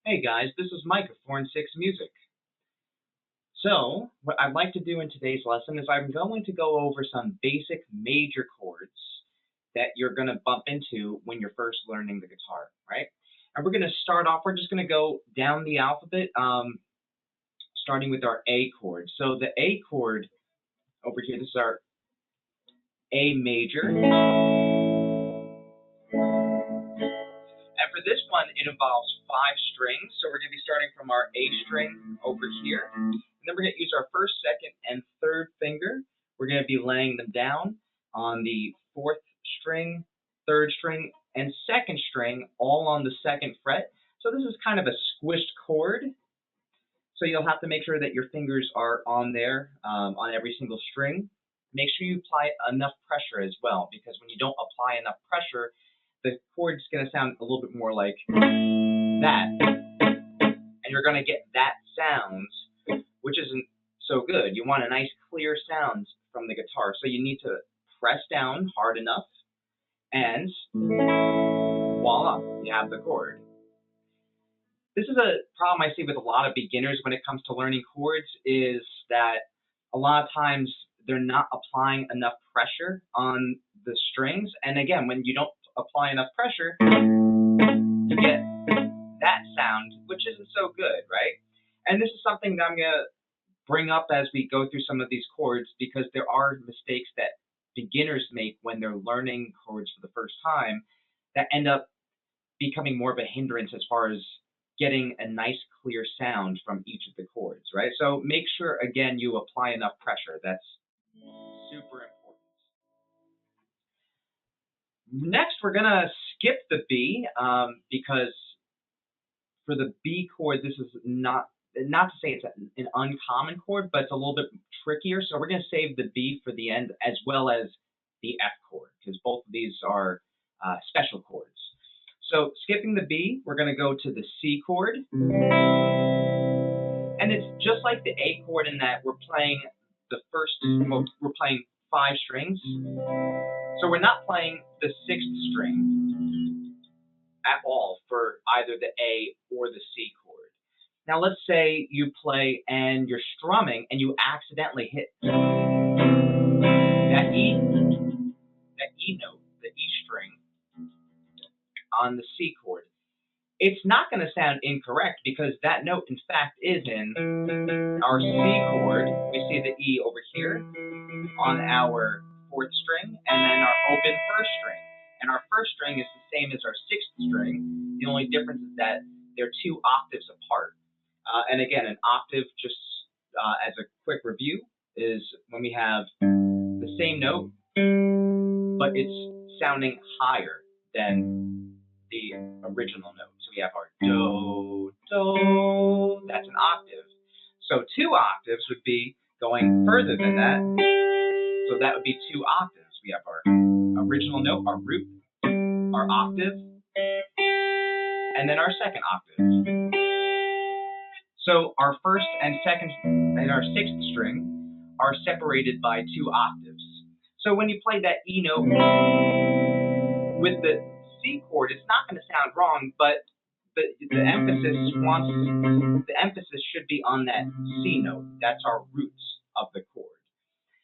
Hey guys, this is Mike of 4 and 6 Music. So, what I'd like to do in today's lesson is I'm going to go over some basic major chords that you're going to bump into when you're first learning the guitar, right? And we're going to start off, we're just going to go down the alphabet, starting with our A chord. So the A chord over here, this is our A major. And for this one, it involves 5 strings. So we're going to be starting from our A string over here. And then we're going to use our first, second, and third finger. We're going to be laying them down on the 4th string, 3rd string, and 2nd string, all on the 2nd fret. So this is kind of a squished chord. So you'll have to make sure that your fingers are on there, on every single string. Make sure you apply enough pressure as well, because when you don't apply enough pressure, the chord's going to sound a little bit more like that. And you're going to get that sound, which isn't so good. You want a nice clear sound from the guitar. So you need to press down hard enough, and voila, you have the chord. This is a problem I see with a lot of beginners when it comes to learning chords, is that a lot of times they're not applying enough pressure on the strings. And again, when you don't apply enough pressure, you get that sound, which isn't so good, right? And this is something that I'm going to bring up as we go through some of these chords, because there are mistakes that beginners make when they're learning chords for the first time that end up becoming more of a hindrance as far as getting a nice clear sound from each of the chords, right? So make sure, again, you apply enough pressure. That's super important. Next, we're going to skip the B, because for the B chord, this is not to say it's an uncommon chord, but it's a little bit trickier. So we're going to save the B for the end, as well as the F chord, because both of these are special chords. So skipping the B, we're going to go to the C chord. And it's just like the A chord in that we're playing we're playing 5 strings. So we're not playing the 6th string at all for either the A or the C chord. Now let's say you play and you're strumming and you accidentally hit that E note, the E string on the C chord. It's not going to sound incorrect, because that note, in fact, is in our C chord. We see the E over here on our 4th string, and then our open 1st string. And our 1st string is the same as our 6th string. The only difference is that they're 2 octaves apart. And again, an octave, just as a quick review, is when we have the same note, but it's sounding higher than the original note. So we have our do, do, that's an octave. So 2 octaves would be going further than that. So that would be 2 octaves. We have our original note, our root, our octave, and then our 2nd octave. So our 1st and 2nd and our 6th string are separated by 2 octaves. So when you play that E note with the C chord, it's not going to sound wrong, but the emphasis should be on that C note. That's our roots of the chord.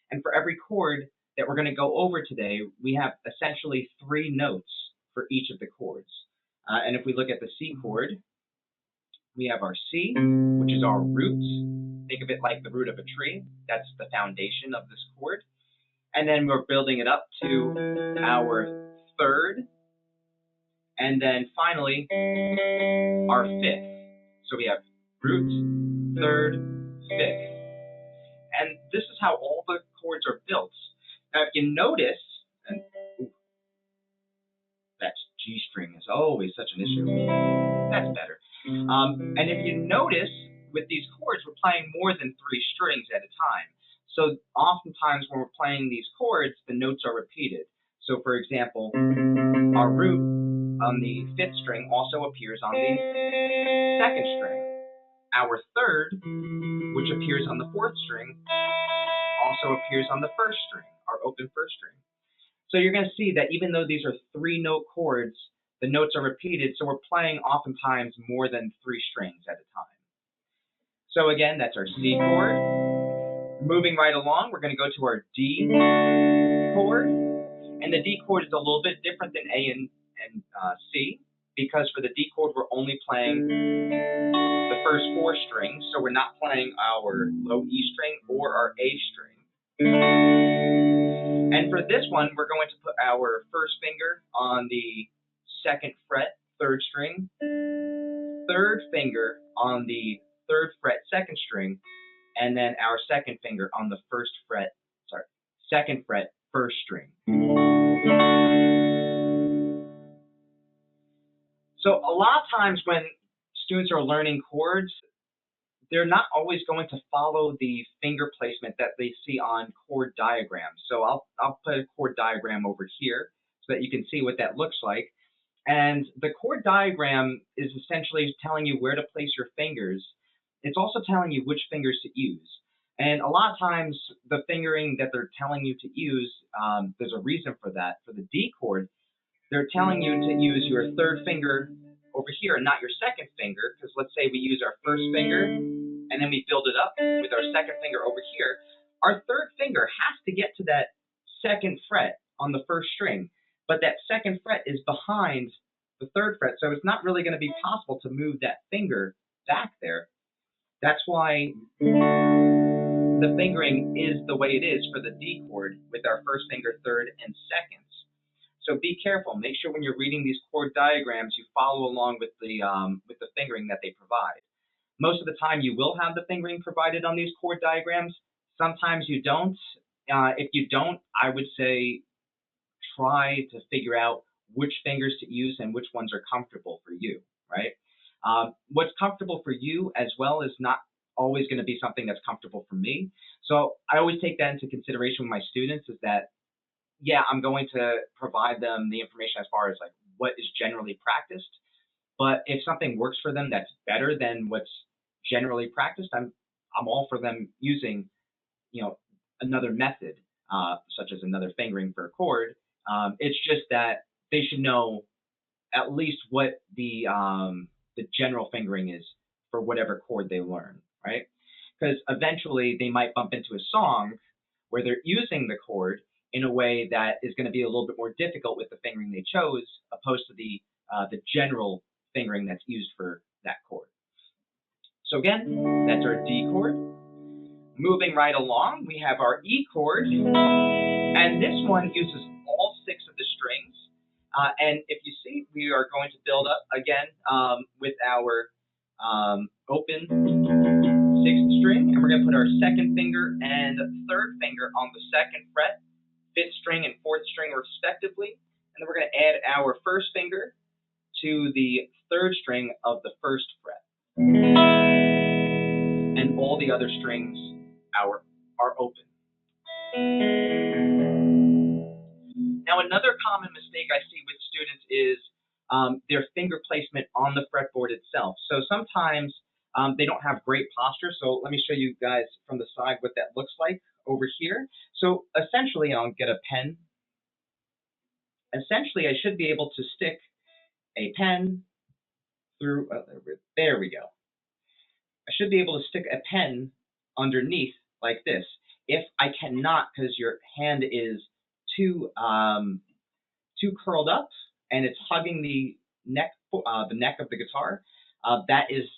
And for every chord that we're going to go over today, we have essentially 3 notes for each of the chords. And if we look at the C chord, we have our C, which is our root. Think of it like the root of a tree. That's the foundation of this chord. And then we're building it up to our 3rd. And then finally, our 5th. So we have root, 3rd, 5th. And this is how all the chords are built. Now, if you notice, and that G string is always such an issue. That's better. And if you notice, with these chords, we're playing more than 3 strings at a time. So oftentimes when we're playing these chords, the notes are repeated. So for example, our root on the 5th string also appears on the 2nd string. Our 3rd, which appears on the 4th string, also appears on the 1st string, our open 1st string. So you're going to see that even though these are 3-note chords, the notes are repeated, so we're playing oftentimes more than 3 strings at a time. So again, that's our C chord. Moving right along, we're going to go to our D chord. And the D chord is a little bit different than A and C, because for the D chord, we're only playing the first 4 strings, so we're not playing our low E string or our A string. And for this one, we're going to put our first finger on the 2nd fret, 3rd string, 3rd finger on the 3rd fret, 2nd string, and then our 2nd finger on the 2nd fret, 1st string. So a lot of times when students are learning chords, they're not always going to follow the finger placement that they see on chord diagrams. So I'll put a chord diagram over here so that you can see what that looks like. And the chord diagram is essentially telling you where to place your fingers. It's also telling you which fingers to use. And a lot of times the fingering that they're telling you to use, there's a reason for that. For the D chord, they're telling you to use your 3rd finger over here and not your 2nd finger, because let's say we use our 1st finger and then we build it up with our 2nd finger over here. Our 3rd finger has to get to that 2nd fret on the 1st string, but that 2nd fret is behind the 3rd fret, so it's not really going to be possible to move that finger back there. That's why the fingering is the way it is for the D chord with our 1st finger, 3rd, and 2nd. So be careful. Make sure when you're reading these chord diagrams, you follow along with the fingering that they provide. Most of the time, you will have the fingering provided on these chord diagrams. Sometimes you don't. If you don't, I would say try to figure out which fingers to use and which ones are comfortable for you, right? What's comfortable for you as well is not always going to be something that's comfortable for me. So I always take that into consideration with my students, is that yeah, I'm going to provide them the information as far as like what is generally practiced. But if something works for them that's better than what's generally practiced, I'm all for them using, another method, such as another fingering for a chord. It's just that they should know at least what the general fingering is for whatever chord they learn, right? Because eventually they might bump into a song where they're using the chord in a way that is going to be a little bit more difficult with the fingering they chose, opposed to the general fingering that's used for that chord. So again, that's our D chord. Moving right along, we have our E chord, and this one uses all 6 of the strings. And if you see, we are going to build up again with our open 6th string, and we're going to put our 2nd finger and 3rd finger on the 2nd fret, 5th string and 4th string respectively, and then we're going to add our 1st finger to the 3rd string of the 1st fret, and all the other strings are open. Now another common mistake I see with students is their finger placement on the fretboard itself. So sometimes they don't have great posture, so let me show you guys from the side what that looks like over here. So essentially, I'll get a pen. Essentially, I should be able to stick a pen through, there we go. I should be able to stick a pen underneath like this. If I cannot, because your hand is too curled up and it's hugging the neck of the guitar, that is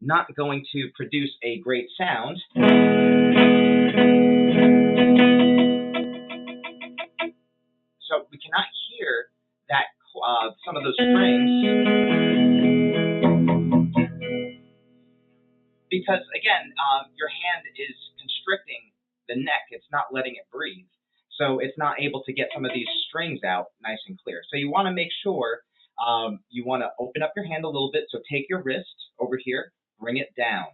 not going to produce a great sound. So we cannot hear that some of those strings, because again, your hand is constricting the neck. It's not letting it breathe. So it's not able to get some of these strings out nice and clear. So you want to make sure you want to open up your hand a little bit. So take your wrist over here, bring it down.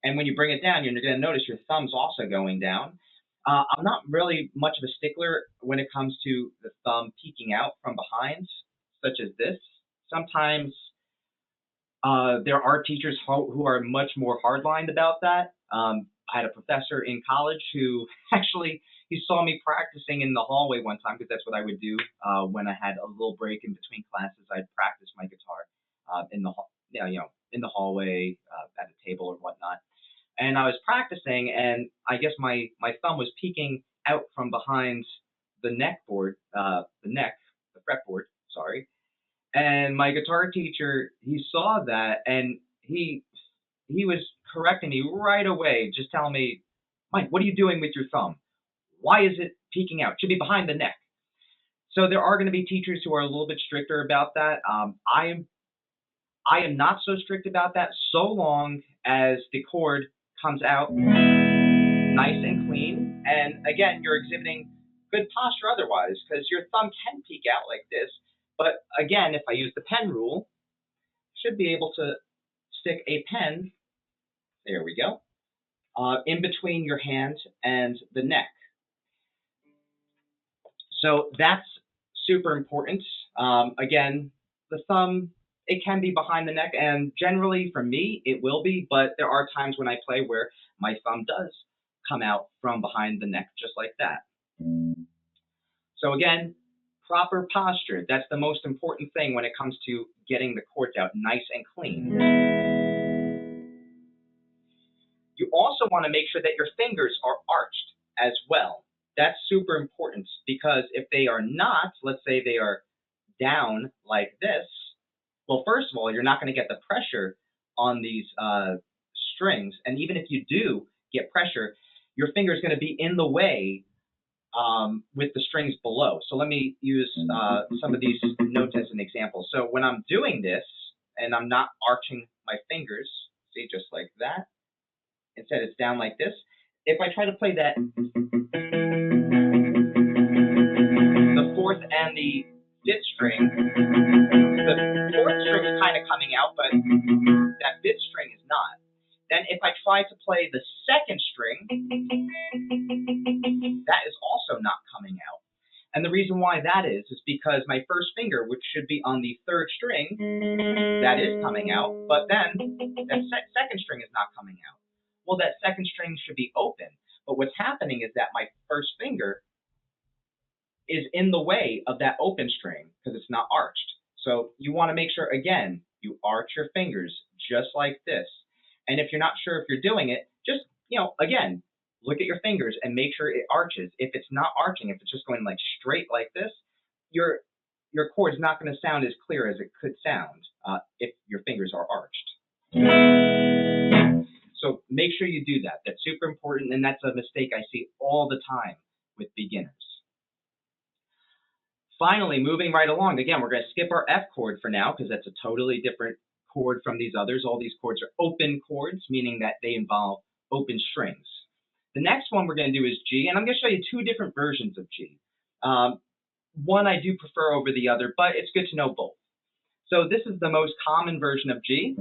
And when you bring it down, you're going to notice your thumb's also going down. I'm not really much of a stickler when it comes to the thumb peeking out from behind, such as this. Sometimes there are teachers who are much more hardlined about that. I had a professor in college who actually he saw me practicing in the hallway one time because that's what I would do when I had a little break in between classes. I'd practice my guitar in the in the hallway at a table or whatnot. And I was practicing, and I guess my thumb was peeking out from behind the the fretboard, sorry. And my guitar teacher, he saw that, and he was correcting me right away, just telling me, Mike, what are you doing with your thumb? Why is it peeking out? It should be behind the neck. So there are going to be teachers who are a little bit stricter about that. I am not so strict about that, so long as the chord comes out nice and clean. And again, you're exhibiting good posture otherwise, because your thumb can peek out like this. But again, if I use the pen rule, I should be able to stick a pen, there we go, in between your hand and the neck. So that's super important. Again, the thumb, it can be behind the neck, and generally for me, it will be, but there are times when I play where my thumb does come out from behind the neck, just like that. So again, proper posture, that's the most important thing when it comes to getting the chords out nice and clean. You also want to make sure that your fingers are arched as well. That's super important, because if they are not, let's say they are down like this, well, first of all, you're not going to get the pressure on these strings. And even if you do get pressure, your finger is going to be in the way with the strings below. So let me use some of these notes as an example. So when I'm doing this, and I'm not arching my fingers, see, just like that. Instead, it's down like this. If I try to play that, the fourth and the fifth string, the fourth string is kind of coming out, but that fifth string is not. Then if I try to play the second string, that is also not coming out. And the reason why that is because my first finger, which should be on the third string, that is coming out, but then that second string is not coming out. Well, that second string should be open, but what's happening is that my first finger is in the way of that open string because it's not arched. So you want to make sure, again, you arch your fingers just like this. And if you're not sure if you're doing it, just, again, look at your fingers and make sure it arches. If it's not arching, if it's just going like straight like this, your chord's not going to sound as clear as it could sound if your fingers are arched. So make sure you do that. That's super important, and that's a mistake I see all the time with beginners. Finally, moving right along, again, we're going to skip our F chord for now because that's a totally different chord from these others. All these chords are open chords, meaning that they involve open strings. The next one we're going to do is G, and I'm going to show you two different versions of G. One I do prefer over the other, but it's good to know both. So this is the most common version of G.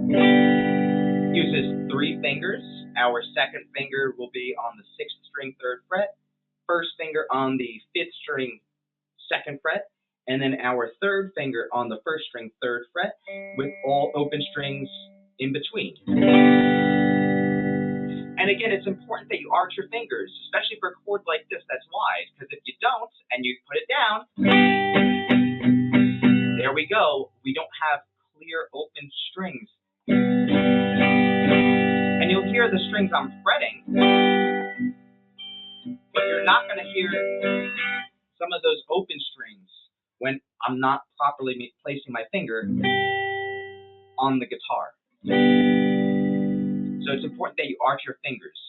Uses 3 fingers. Our second finger will be on the 6th string 3rd fret, first finger on the 5th string 2nd fret, and then our third finger on the 1st string 3rd fret with all open strings in between. And again, it's important that you arch your fingers, especially for a chord like this that's wide, because if you don't and you put it down, there we go. We don't have clear open strings. And you'll hear the strings I'm fretting, but you're not going to hear some of those open strings when I'm not properly placing my finger on the guitar. So it's important that you arch your fingers.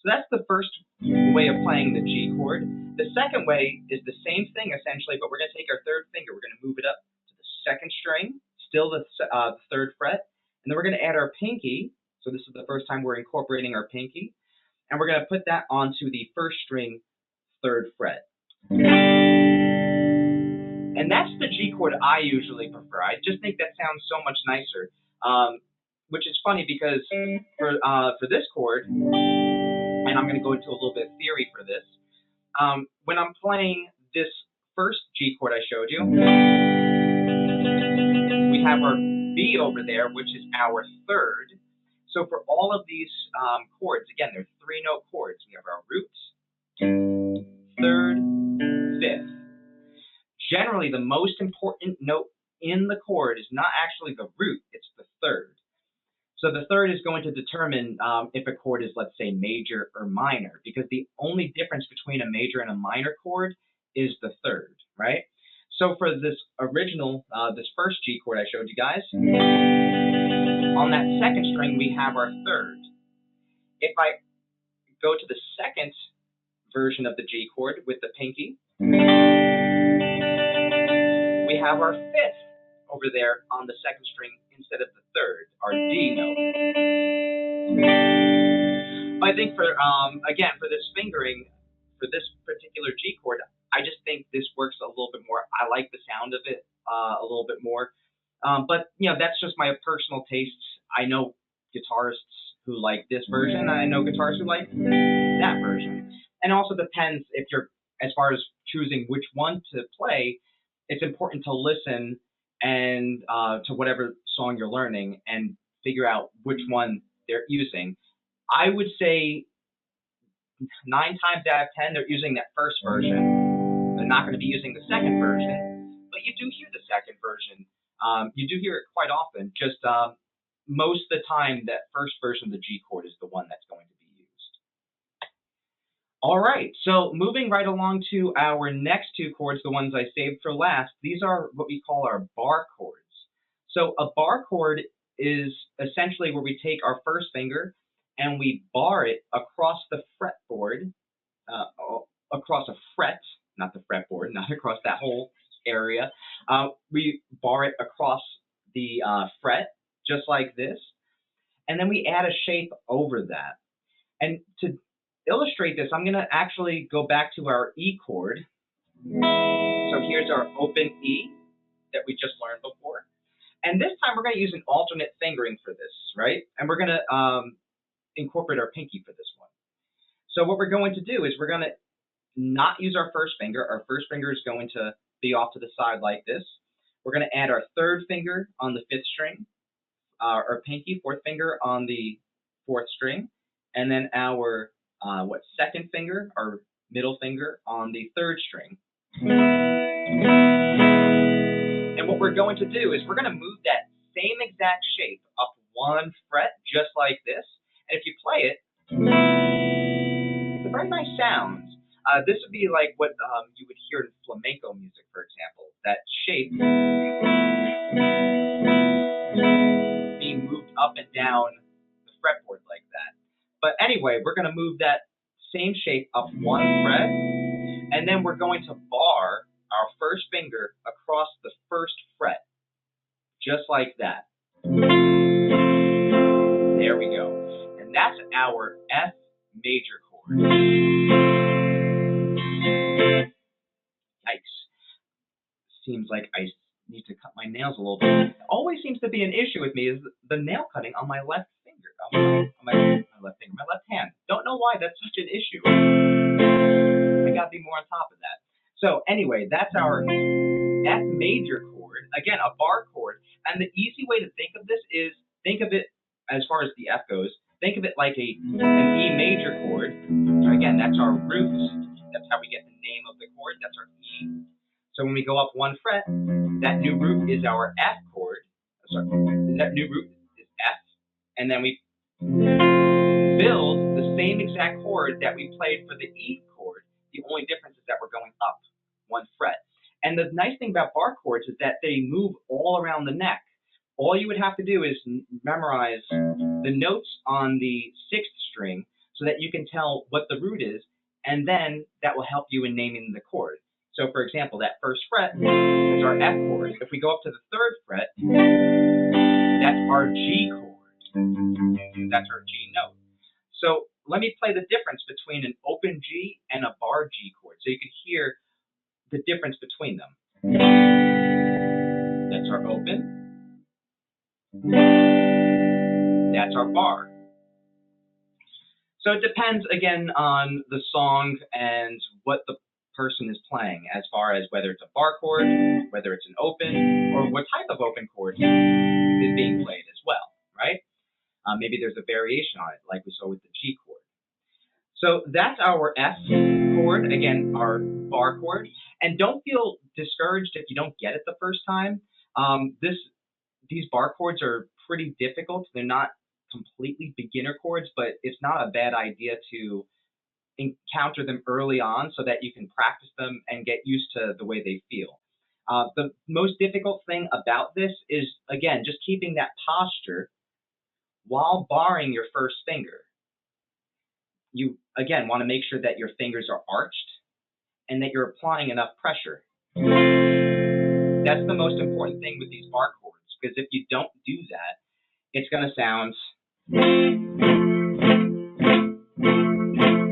So that's the first way of playing the G chord. The second way is the same thing essentially, but we're going to take our third finger, we're going to move it up to the 2nd string, still the 3rd fret, and then we're going to add our pinky. So this is the first time we're incorporating our pinky, and we're going to put that onto the 1st string 3rd fret. And that's the G chord I usually prefer. I just think that sounds so much nicer, which is funny because for this chord, and I'm going to go into a little bit of theory for this, when I'm playing this first G chord I showed you, we have our B over there, which is our 3rd. So for all of these chords, again, they're 3-note chords. We have our root, third, fifth. Generally, the most important note in the chord is not actually the root, it's the third. So the third is going to determine if a chord is, let's say, major or minor, because the only difference between a major and a minor chord is the third, right? So for this original, this first G chord I showed you guys, on that second string we have our third. If I go to the second version of the G chord with the pinky, we have our fifth over there on the second string instead of the third, our D note. I think for, again, for this fingering, for this particular G chord, I just think this works a little bit more. I like the sound of it a little bit more. But, you know, that's just my personal tastes. I know guitarists who like this version, and I know guitarists who like that version. And it also depends if you're, as far as choosing which one to play, it's important to listen and to whatever song you're learning and figure out which one they're using. I would say 9 times out of 10 they're using that first version. They're not going to be using the second version, but you do hear the second version. You do hear it quite often. Just most of the time, that first version of the G chord is the one that's going to be used. All right, so moving right along to our next 2 chords, the ones I saved for last. These are what we call our bar chords. So a bar chord is essentially where we take our first finger and we bar it across the fretboard, across a fret, not the fretboard, not across that whole area. We bar it across the fret, just like this, and then we add a shape over that. And to illustrate this, I'm going to actually go back to our E chord. So here's our open E that we just learned before. And this time we're going to use an alternate fingering for this, right? And we're going to incorporate our pinky for this one. So what we're going to do is we're going to not use our first finger. Our first finger is going to be off to the side like this. We're going to add our third finger on the 5th string, our pinky, 4th finger on the 4th string, and then our second finger, our middle finger on the 3rd string. And what we're going to do is we're going to move that same exact shape up 1 fret, just like this. And if you play it, it's a very nice sound. This would be like what you would hear in flamenco music, for example. That shape being moved up and down the fretboard like that. But anyway, we're going to move that same shape up 1 fret, and then we're going to bar our first finger across the 1st fret, just like that. There we go. And that's our F major chord. Yikes. Seems like I need to cut my nails a little bit. It always seems to be an issue with me is the nail cutting on my left finger, my left hand. Don't know why that's such an issue. I gotta be more on top of that. So anyway, that's our F major chord. Again, a bar chord. And the easy way to think of this is, think of it, as far as the F goes, think of it like an E major chord. Again, that's our root. That's how we get the name of the chord. That's our E. So when we go up 1 fret, that new root is our F chord. Sorry, that new root is F. And then we build the same exact chord that we played for the E chord. The only difference is that we're going up 1 fret. And the nice thing about bar chords is that they move all around the neck. All you would have to do is memorize the notes on the 6th string so that you can tell what the root is, and then that will help you in naming the chord. So for example, that 1st fret is our F chord. If we go up to the 3rd fret, that's our G chord. That's our G note. So let me play the difference between an open G and a bar G chord so you can hear the difference between them. That's our open. That's our bar. So it depends, again, on the song and what the person is playing, as far as whether it's a bar chord, whether it's an open, or what type of open chord is being played as well, right? Maybe there's a variation on it, like we saw with the G chord. So that's our F chord, again, our bar chord. And don't feel discouraged if you don't get it the first time. These bar chords are pretty difficult. They're not completely beginner chords, but it's not a bad idea to encounter them early on so that you can practice them and get used to the way they feel. The most difficult thing about this is, again, just keeping that posture while barring your first finger. You, again, want to make sure that your fingers are arched and that you're applying enough pressure. That's the most important thing with these bar chords, because if you don't do that, it's going to sound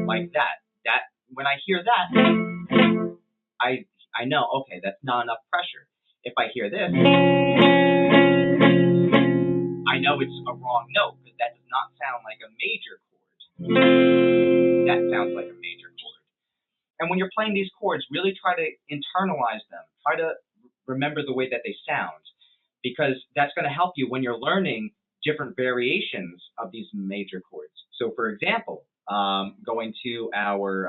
like that. When I hear that, I know, okay, that's not enough pressure. If I hear this, I know it's a wrong note, because that does not sound like a major chord. That sounds like a major chord. And when you're playing these chords, really try to internalize them. Try to remember the way that they sound, because that's going to help you when you're learning different variations of these major chords. So for example, going to our,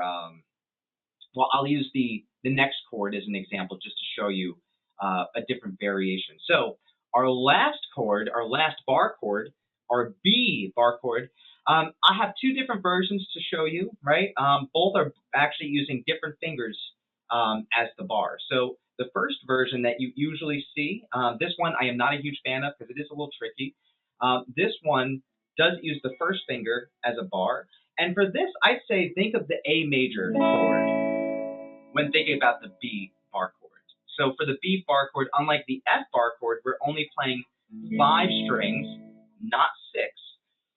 well, I'll use the next chord as an example just to show you a different variation. So our last chord, our last bar chord, our B bar chord, I have two different versions to show you, right? Both are actually using different fingers as the bar. So the first version that you usually see, this one I am not a huge fan of because it is a little tricky. This one does use the first finger as a bar. And for this, I'd say think of the A major chord when thinking about the B bar chord. So for the B bar chord, unlike the F bar chord, we're only playing 5 strings, not 6.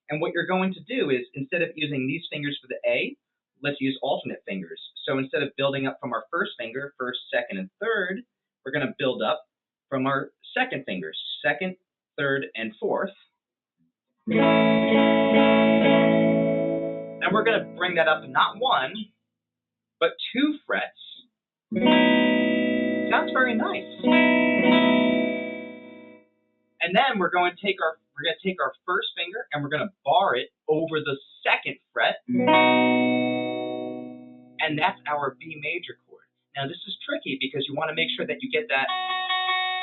And what you're going to do is, instead of using these fingers for the A, let's use alternate fingers. So instead of building up from our first finger, first, second, and third, we're going to build up from our second fingers, second, third, and fourth. And we're going to bring that up to not 1, but 2 frets. Sounds very nice. And then we're going to take our first finger and we're going to bar it over the second fret. And that's our B major chord. Now this is tricky because you want to make sure that you get that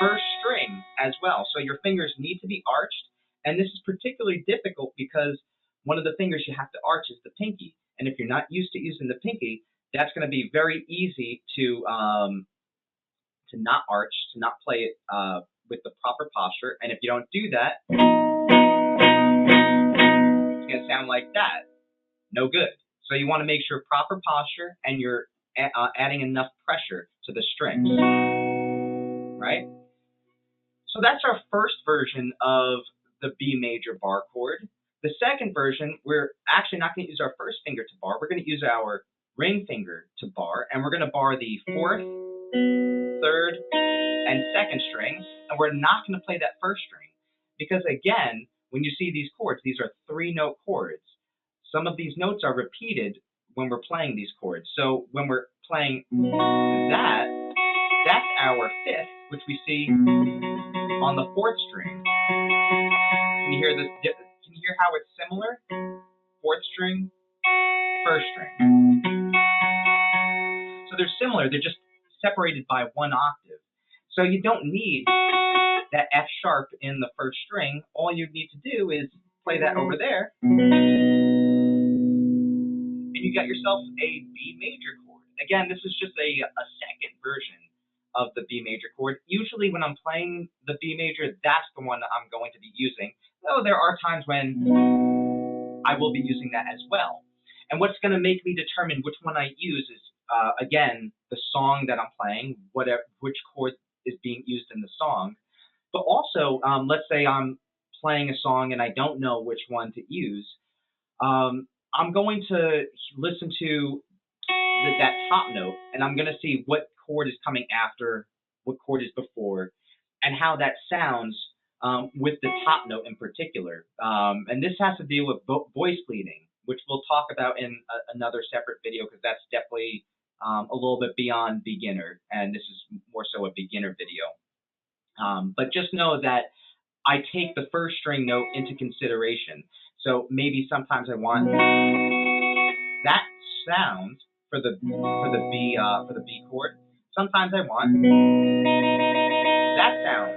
first string as well. So your fingers need to be arched. And this is particularly difficult because one of the fingers you have to arch is the pinky. And if you're not used to using the pinky, that's going to be very easy to not arch, to not play it with the proper posture. And if you don't do that, it's going to sound like that. No good. So you want to make sure proper posture and you're adding enough pressure to the strings, right? So that's our first version of the B major bar chord. The second version, we're actually not going to use our first finger to bar. We're going to use our ring finger to bar, and we're going to bar the fourth, third, and second strings, and we're not going to play that first string because, again, when you see these chords, these are 3-note chords. Some of these notes are repeated when we're playing these chords. So when we're playing that, that's our fifth, which we see on the fourth string. Can you hear this? Can you hear how it's similar? Fourth string, first string. So they're similar. They're just separated by 1 octave. So you don't need that F sharp in the first string. All you need to do is play that over there, and you got yourself a B major chord. Again, this is just a second version of the B major chord. Usually when I'm playing the B major, that's the one that I'm going to be using, though there are times when I will be using that as well. And what's going to make me determine which one I use is, again, the song that I'm playing, which chord is being used in the song. But also, let's say I'm playing a song and I don't know which one to use. I'm going to listen to that top note, and I'm going to see what chord is coming after, what chord is before, and how that sounds with the top note in particular. And this has to do with voice leading, which we'll talk about in another separate video because that's definitely a little bit beyond beginner, and this is more so a beginner video. But just know that I take the first string note into consideration. So maybe sometimes I want that sound for the B chord. Sometimes I want that sound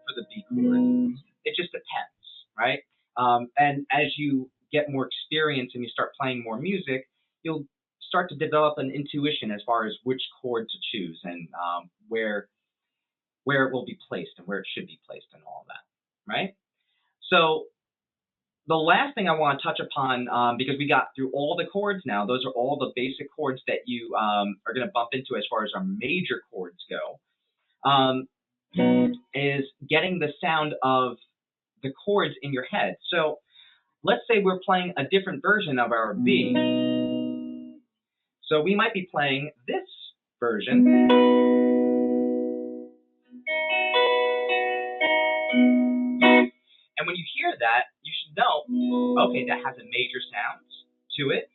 for the B chord. It just depends, right? And as you get more experience and you start playing more music, you'll start to develop an intuition as far as which chord to choose and where it will be placed and where it should be placed and all that, right? So the last thing I want to touch upon, because we got through all the chords now, those are all the basic chords that you are going to bump into as far as our major chords go, is getting the sound of the chords in your head. So let's say we're playing a different version of our B. So we might be playing this version. And when you hear that, you should know, okay, that has a major sound to it.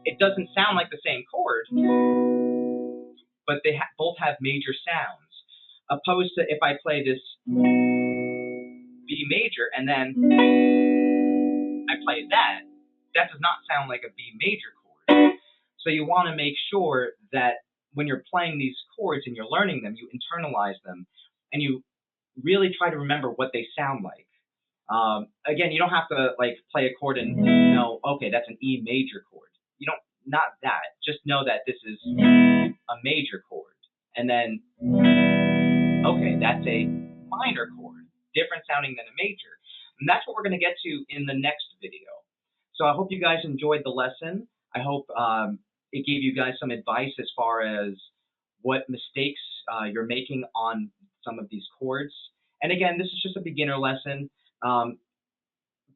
It doesn't sound like the same chord, but they both have major sounds. Opposed to if I play this B major and then I play that does not sound like a B major chord. So you want to make sure that when you're playing these chords and you're learning them, you internalize them and you really try to remember what they sound like. Again, you don't have to like play a chord and know, okay, that's an E major chord. You don't, not that. Just know that this is a major chord. And then, okay, that's a minor chord, different sounding than a major. And that's what we're going to get to in the next video. So I hope you guys enjoyed the lesson. I hope it gave you guys some advice as far as what mistakes you're making on some of these chords. And again, this is just a beginner lesson.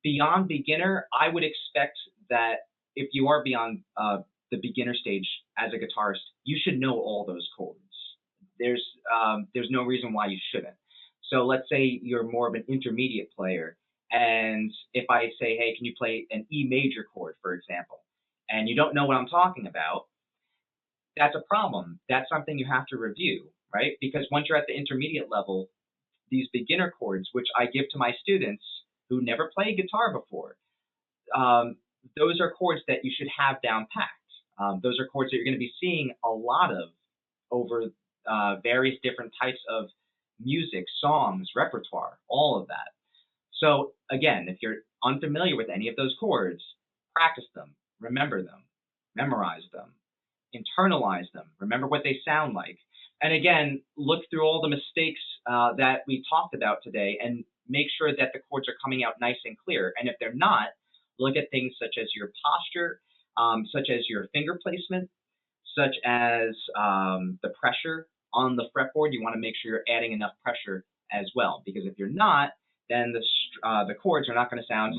Beyond beginner, I would expect that if you are beyond the beginner stage as a guitarist, you should know all those chords. There's no reason why you shouldn't. So let's say you're more of an intermediate player, and if I say, hey, can you play an E major chord, for example, and you don't know what I'm talking about, that's a problem. That's something you have to review, right? Because once you're at the intermediate level, these beginner chords, which I give to my students who never played guitar before, those are chords that you should have down packed. Those are chords that you're going to be seeing a lot of over various different types of music, songs, repertoire, all of that. So again, if you're unfamiliar with any of those chords, practice them, remember them, memorize them, internalize them, remember what they sound like. And again, look through all the mistakes that we talked about today and make sure that the chords are coming out nice and clear. And if they're not, look at things such as your posture, such as your finger placement, such as the pressure on the fretboard. You want to make sure you're adding enough pressure as well, because if you're not, then the chords are not going to sound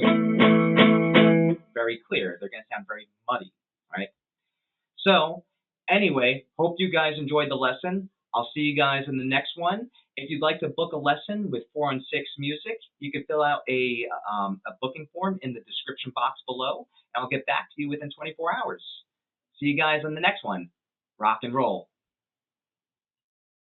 very clear. They're going to sound very muddy, right? So anyway, hope you guys enjoyed the lesson. I'll see you guys in the next one. If you'd like to book a lesson with 4 and 6 music, you can fill out a booking form in the description box below, and I'll get back to you within 24 hours. See you guys on the next one. Rock and roll.